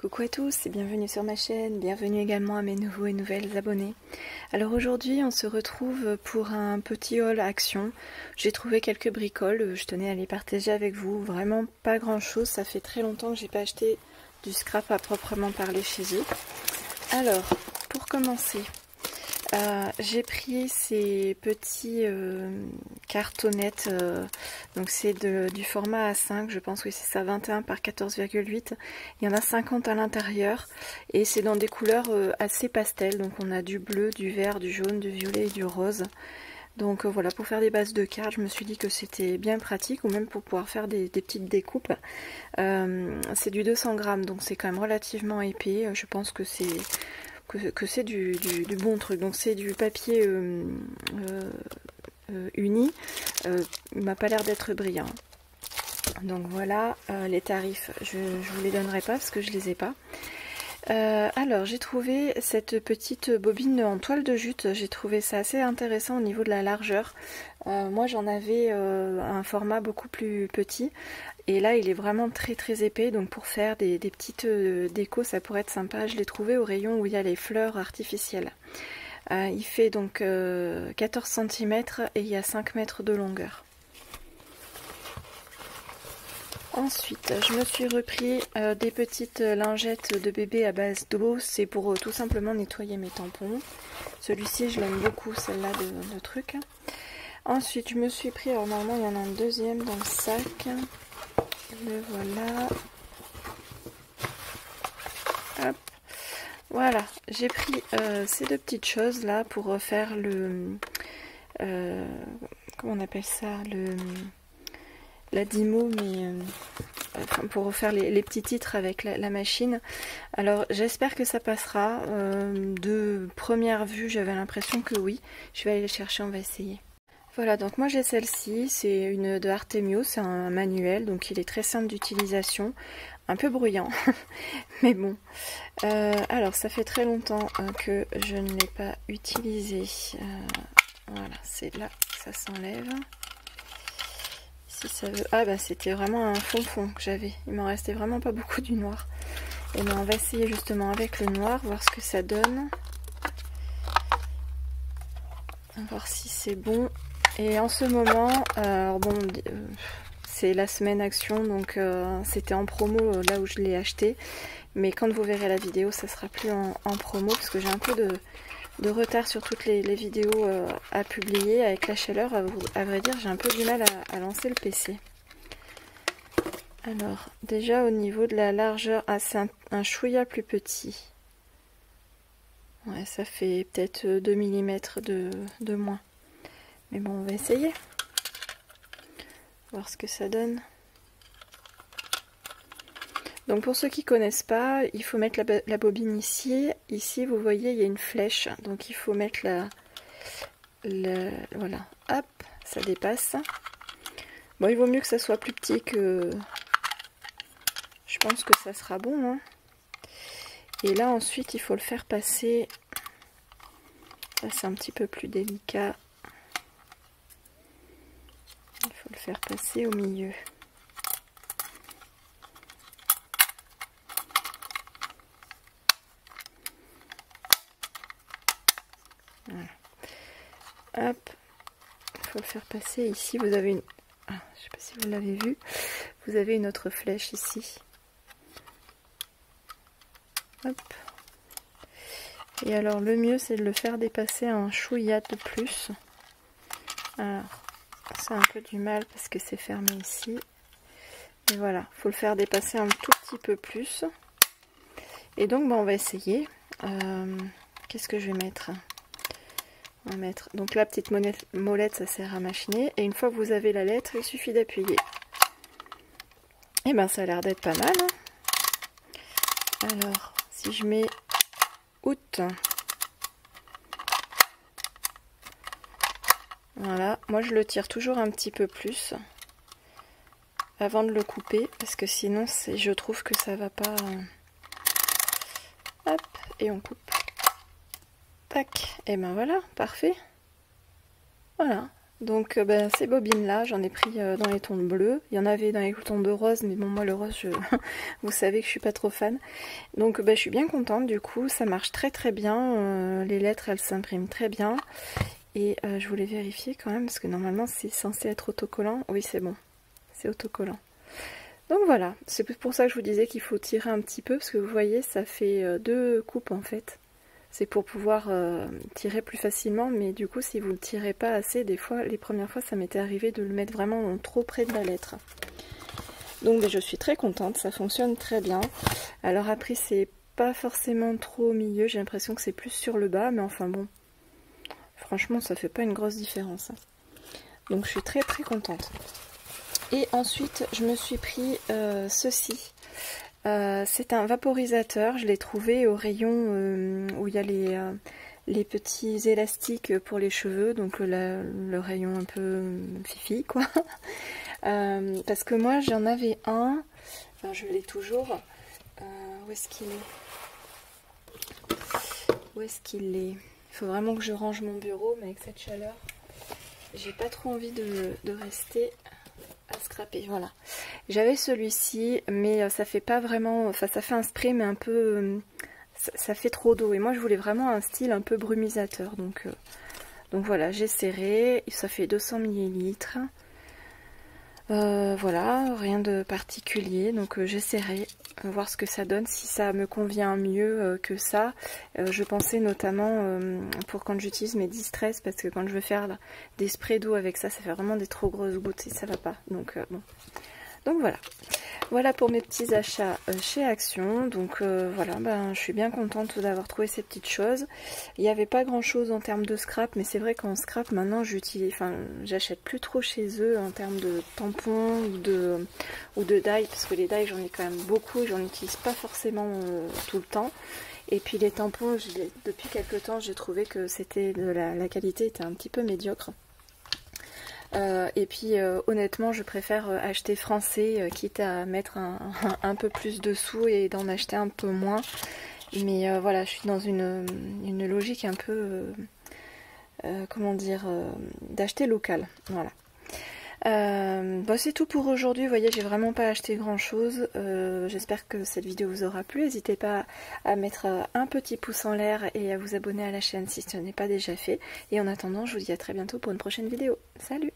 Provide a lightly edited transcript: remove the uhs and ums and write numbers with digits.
Coucou à tous et bienvenue sur ma chaîne, bienvenue également à mes nouveaux et nouvelles abonnés. Alors aujourd'hui on se retrouve pour un petit haul action. J'ai trouvé quelques bricoles, je tenais à les partager avec vous, vraiment pas grand chose, ça fait très longtemps que j'ai pas acheté du scrap à proprement parler chez eux. Alors pour commencer, j'ai pris ces petits cartonnettes, donc c'est du format A5, je pense que c'est ça, 21 par 14,8. Il y en a 50 à l'intérieur et c'est dans des couleurs assez pastel, donc on a du bleu, du vert, du jaune, du violet et du rose. Donc voilà, pour faire des bases de cartes, je me suis dit que c'était bien pratique, ou même pour pouvoir faire des petites découpes. C'est du 200 grammes, donc c'est quand même relativement épais, je pense que c'est du bon truc. Donc c'est du papier uni, il m'a pas l'air d'être brillant. Donc voilà, les tarifs je vous les donnerai pas parce que je les ai pas. Alors j'ai trouvé cette petite bobine en toile de jute, j'ai trouvé ça assez intéressant au niveau de la largeur. Moi j'en avais un format beaucoup plus petit et là il est vraiment très épais, donc pour faire des petites décos ça pourrait être sympa. Je l'ai trouvé au rayon où il y a les fleurs artificielles. Il fait donc 14 cm et il y a 5 mètres de longueur. Ensuite, je me suis repris des petites lingettes de bébé à base d'eau. C'est pour tout simplement nettoyer mes tampons. Celui-ci, je l'aime beaucoup, celle-là de truc. Ensuite, je me suis pris, alors normalement, il y en a un deuxième dans le sac. Le voilà. Hop. Voilà, j'ai pris ces deux petites choses là pour faire le... comment on appelle ça, la Dymo, mais enfin, pour refaire les petits titres avec la machine. Alors j'espère que ça passera. De première vue j'avais l'impression que oui. Je vais aller les chercher, on va essayer. Voilà, donc moi j'ai celle-ci, c'est une de Artemio, c'est un manuel, donc il est très simple d'utilisation, un peu bruyant, mais bon. Alors ça fait très longtemps que je ne l'ai pas utilisé. Voilà, c'est là que ça s'enlève. Si ça veut... Ah bah c'était vraiment un fond que j'avais, il m'en restait vraiment pas beaucoup du noir. Et bien on va essayer justement avec le noir, voir ce que ça donne. On va voir si c'est bon. Et en ce moment, alors bon, c'est la semaine action, donc c'était en promo là où je l'ai acheté. Mais quand vous verrez la vidéo, ça sera plus en promo, parce que j'ai un peu de retard sur toutes les vidéos à publier. Avec la chaleur, à vrai dire, j'ai un peu du mal à lancer le PC. Alors, déjà au niveau de la largeur, ah, c'est un chouïa plus petit. Ouais, ça fait peut-être 2 mm de moins. Mais bon, on va essayer. Voir ce que ça donne. Donc pour ceux qui ne connaissent pas, il faut mettre la bobine ici. Ici, vous voyez, il y a une flèche. Donc il faut mettre voilà. Hop, ça dépasse. Bon, il vaut mieux que ça soit plus petit que... Je pense que ça sera bon, hein. Et là, ensuite, il faut le faire passer... Là, c'est un petit peu plus délicat. Il faut le faire passer au milieu. Voilà. Hop. Il faut le faire passer ici. Vous avez une... Ah, je ne sais pas si vous l'avez vu. Vous avez une autre flèche ici. Hop. Et alors le mieux c'est de le faire dépasser un chouïa de plus. Alors c'est un peu du mal parce que c'est fermé ici. Mais voilà, il faut le faire dépasser un tout petit peu plus. Et donc on va essayer. Qu'est-ce que je vais mettre? On va mettre donc la petite molette, ça sert à machiner. Et une fois que vous avez la lettre, il suffit d'appuyer. Et ben ça a l'air d'être pas mal. Alors si je mets août. Voilà, moi je le tire toujours un petit peu plus avant de le couper parce que sinon je trouve que ça va pas. Hop, et on coupe. Tac, et ben voilà, parfait. Voilà, Donc ces bobines là, j'en ai pris dans les tons de bleu. Il y en avait dans les tons de rose, mais bon moi le rose, vous savez que je suis pas trop fan. Donc je suis bien contente du coup, ça marche très très bien. Les lettres elles s'impriment très bien. Et je voulais vérifier quand même parce que normalement c'est censé être autocollant. Oui c'est bon, c'est autocollant. Donc voilà, c'est pour ça que je vous disais qu'il faut tirer un petit peu parce que vous voyez ça fait 2 coupes en fait. C'est pour pouvoir tirer plus facilement, mais du coup si vous ne le tirez pas assez, des fois, les premières fois ça m'était arrivé de le mettre vraiment trop près de la lettre. Donc je suis très contente, ça fonctionne très bien. Alors après c'est pas forcément trop au milieu, j'ai l'impression que c'est plus sur le bas, mais enfin bon, franchement ça fait pas une grosse différence. Donc je suis très très contente. Et ensuite je me suis pris ceci. C'est un vaporisateur, je l'ai trouvé au rayon où il y a les petits élastiques pour les cheveux, donc le rayon un peu fifi quoi. Parce que moi j'en avais un, enfin je l'ai toujours. Où est-ce qu'il est? Où est-ce qu'il est? Il faut vraiment que je range mon bureau, mais avec cette chaleur, j'ai pas trop envie de rester à scraper. Voilà. J'avais celui-ci, mais ça fait pas vraiment, enfin ça fait un spray, mais un peu, ça fait trop d'eau. Et moi je voulais vraiment un style un peu brumisateur, donc voilà, j'ai serré. Ça fait 200 ml. Voilà, rien de particulier, donc j'essaierai voir ce que ça donne, si ça me convient mieux que ça. Je pensais notamment pour quand j'utilise mes distress, parce que quand je veux faire des sprays d'eau avec ça, ça fait vraiment des trop grosses gouttes et ça va pas. Donc bon. Donc voilà. Voilà pour mes petits achats chez Action. Donc voilà, je suis bien contente d'avoir trouvé ces petites choses. Il n'y avait pas grand chose en termes de scrap, mais c'est vrai qu'en scrap maintenant j'achète plus trop chez eux en termes de tampons ou de dye, parce que les dyes j'en ai quand même beaucoup, j'en utilise pas forcément tout le temps. Et puis les tampons, depuis quelques temps j'ai trouvé que c'était la qualité était un petit peu médiocre. Et puis honnêtement je préfère acheter français, quitte à mettre un peu plus de sous et d'en acheter un peu moins. Mais voilà, je suis dans une logique un peu, comment dire, d'acheter local. Voilà. C'est tout pour aujourd'hui. Vous voyez, j'ai vraiment pas acheté grand chose. J'espère que cette vidéo vous aura plu. N'hésitez pas à mettre un petit pouce en l'air et à vous abonner à la chaîne si ce n'est pas déjà fait. Et en attendant, je vous dis à très bientôt pour une prochaine vidéo. Salut!